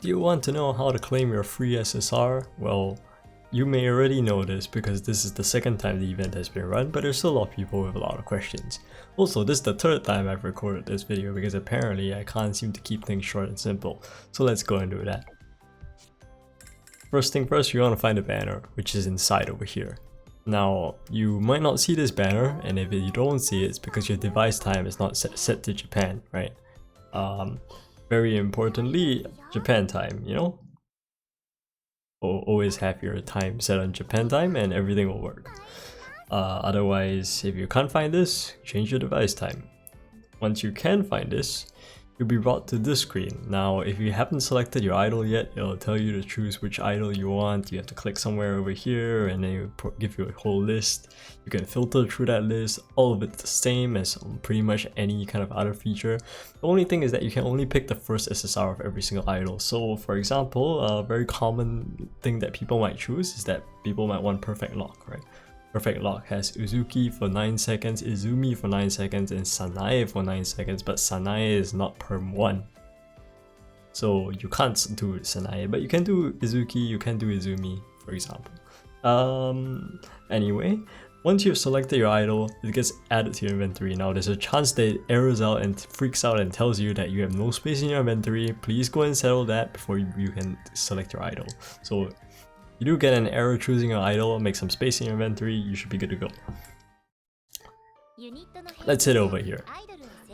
Do you want to know how to claim your free SSR? Well, you may already know this because this is the second time the event has been run, but there's still a lot of people with a lot of questions. Also, this is the third time I've recorded this video because apparently I can't seem to keep things short and simple. So let's go and do that. First thing first, you want to find a banner, which is inside over here. Now, you might not see this banner, and if you don't see it, it's because your device time is not set to Japan, right? Very importantly, Japan time, you know? Always have your time set on Japan time and everything will work. Otherwise, if you can't find this, change your device time. Once you can find this, you'll be brought to this screen. Now, if you haven't selected your idol yet, it'll tell you to choose which idol you want. You have to click somewhere over here and then it'll give you a whole list. You can filter through that list. All of it's the same as pretty much any kind of other feature. The only thing is that you can only pick the first SSR of every single idol. So for example, a very common thing that people might choose is that people might want Perfect Lock, right? Perfect Lock has Uzuki for 9 seconds, Izumi for 9 seconds, and Sanae for 9 seconds, but Sanae is not perm 1. So you can't do Sanae, but you can do Izuki, you can do Izumi, for example. Anyway, once you've selected your idol, it gets added to your inventory. Now there's a chance that it errors out and freaks out and tells you that you have no space in your inventory. Please go and settle that before you can select your idol. So you do get an error choosing your idol, make some space in your inventory, you should be good to go. Let's head over here.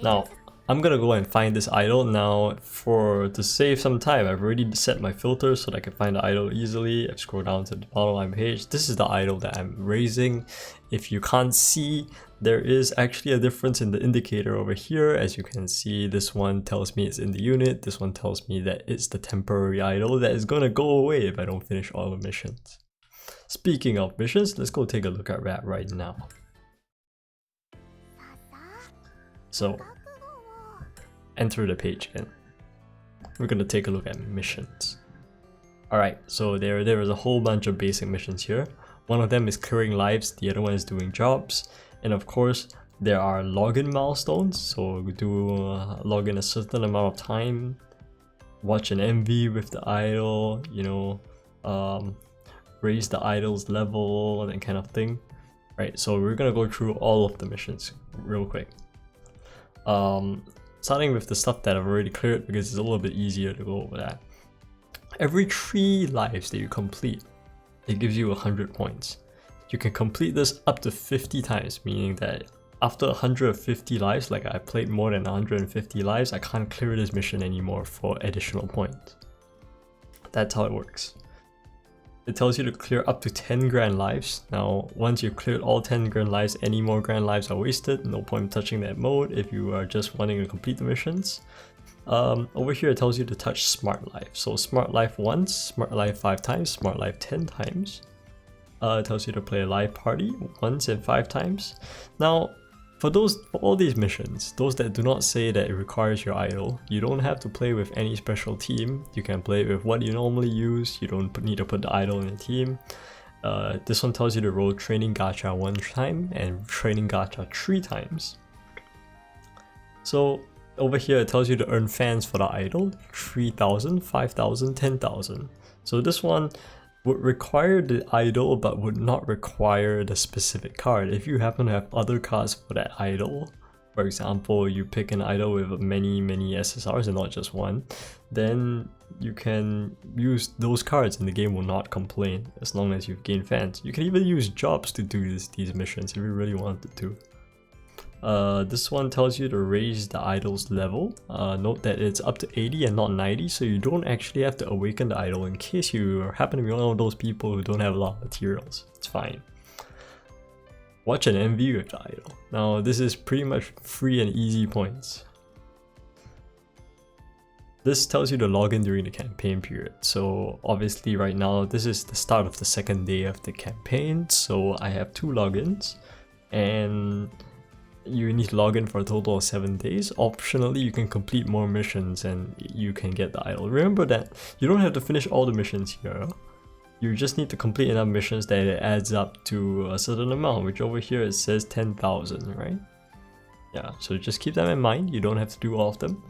Now, I'm gonna go and find this idol. Now, to save some time, I've already set my filters so that I can find the idol easily. I've scrolled down to the bottom of my page. This is the idol that I'm raising. If you can't see, there is actually a difference in the indicator over here. As you can see, this one tells me it's in the unit. This one tells me that it's the temporary idol that is gonna go away if I don't finish all the missions. Speaking of missions, let's go take a look at that right now. So, enter the page again. We're gonna take a look at missions. Alright, so there is a whole bunch of basic missions here. One of them is clearing lives, the other one is doing jobs, and of course there are login milestones. So we do log in a certain amount of time, watch an MV with the idol, you know, raise the idol's level and that kind of thing. Right, so we're gonna go through all of the missions real quick. Starting with the stuff that I've already cleared because it's a little bit easier to go over that. Every 3 lives that you complete, it gives you 100 points. You can complete this up to 50 times, meaning that after 150 lives, like I played more than 150 lives, I can't clear this mission anymore for additional points. That's how it works. It tells you to clear up to 10 grand lives. Now, once you've cleared all 10 grand lives, any more grand lives are wasted. No point touching that mode if you are just wanting to complete the missions. Over here it tells you to touch Smart Life. So Smart Life once, Smart Life 5 times, Smart Life 10 times. It tells you to play a live party once and 5 times. Now, for all these missions, those that do not say that it requires your idol, you don't have to play with any special team. You can play with what you normally use. You don't need to put the idol in a team. This one tells you to roll training gacha 1 time and training gacha 3 times. So over here it tells you to earn fans for the idol, 3,000, 5,000, 10,000. So this one would require the idol but would not require the specific card. If you happen to have other cards for that idol, for example, you pick an idol with many SSRs and not just one, then you can use those cards and the game will not complain as long as you've gained fans. You can even use jobs to do these missions if you really wanted to. This one tells you to raise the idol's level. Note that it's up to 80 and not 90, so you don't actually have to awaken the idol in case you happen to be one of those people who don't have a lot of materials. It's fine. Watch an MV with the idol. Now this is pretty much free and easy points. This tells you to log in during the campaign period. So obviously right now this is the start of the 2nd day of the campaign, so I have 2 logins and you need to log in for a total of 7 days. Optionally, you can complete more missions and you can get the idol. Remember that you don't have to finish all the missions here. You just need to complete enough missions that it adds up to a certain amount, which over here it says 10,000, right? Yeah, so just keep that in mind. You don't have to do all of them.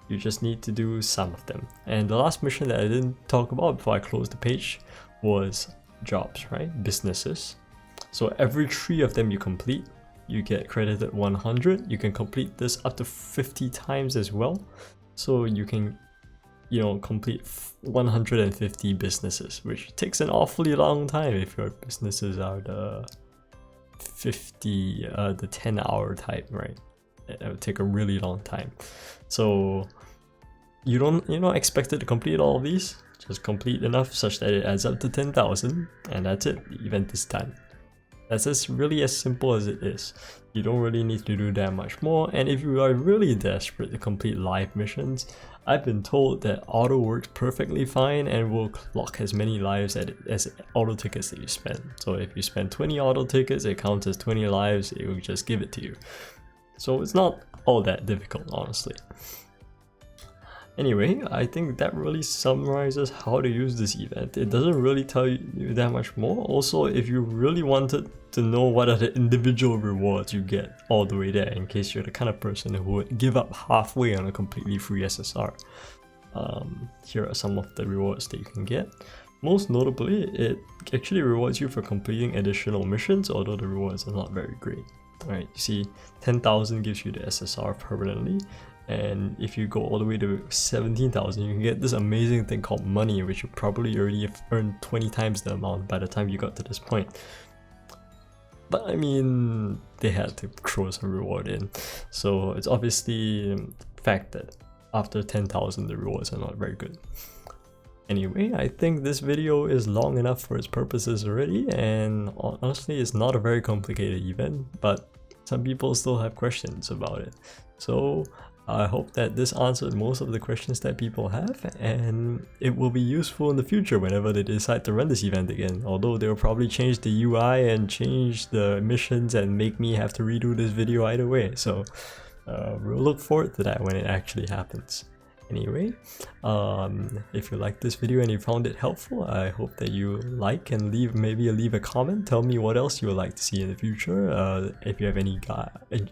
You just need to do some of them. And the last mission that I didn't talk about before I closed the page was jobs, right? Businesses. So every 3 of them you complete, you get credited 100. You can complete this up to 50 times as well. So you can, you know, complete 150 businesses, which takes an awfully long time if your businesses are the 10-hour type, right? It would take a really long time. So you're not expected to complete all of these. Just complete enough such that it adds up to 10,000, and that's it. The event is done. That's really as simple as it is. You don't really need to do that much more. And if you are really desperate to complete live missions, I've been told that auto works perfectly fine and will clock as many lives as auto tickets that you spend. So if you spend 20 auto tickets, it counts as 20 lives. It will just give it to you. So it's not all that difficult, honestly. Anyway, I think that really summarizes how to use this event. It doesn't really tell you that much more. Also, if you really wanted to know what are the individual rewards you get all the way there, in case you're the kind of person who would give up halfway on a completely free SSR, here are some of the rewards that you can get. Most notably, it actually rewards you for completing additional missions, although the rewards are not very great. Alright, you see 10,000 gives you the SSR permanently, and if you go all the way to 17,000, you can get this amazing thing called money, which you probably already have earned 20 times the amount by the time you got to this point. But I mean, they had to throw some reward in, so it's obviously the fact that after 10,000 the rewards are not very good. Anyway, I think this video is long enough for its purposes already, and honestly it's not a very complicated event, but some people still have questions about it. So I hope that this answered most of the questions that people have, and it will be useful in the future whenever they decide to run this event again, although they'll probably change the UI and change the missions and make me have to redo this video either way, so we'll look forward to that when it actually happens. Anyway, if you liked this video and you found it helpful, I hope that you like and maybe leave a comment. Tell me what else you would like to see in the future. If you have any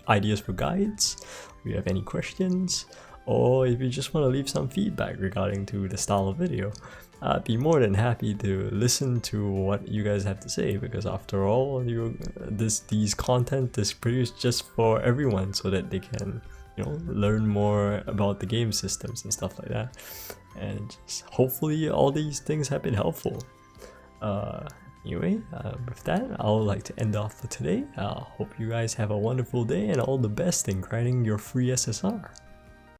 ideas for guides, if you have any questions, or if you just want to leave some feedback regarding to the style of video, I'd be more than happy to listen to what you guys have to say, because after all, these content is produced just for everyone so that they can, you know, learn more about the game systems and stuff like that, and just hopefully all these things have been helpful. Anyway, with that, I would like to end off for today. Hope you guys have a wonderful day and all the best in grinding your free SSR.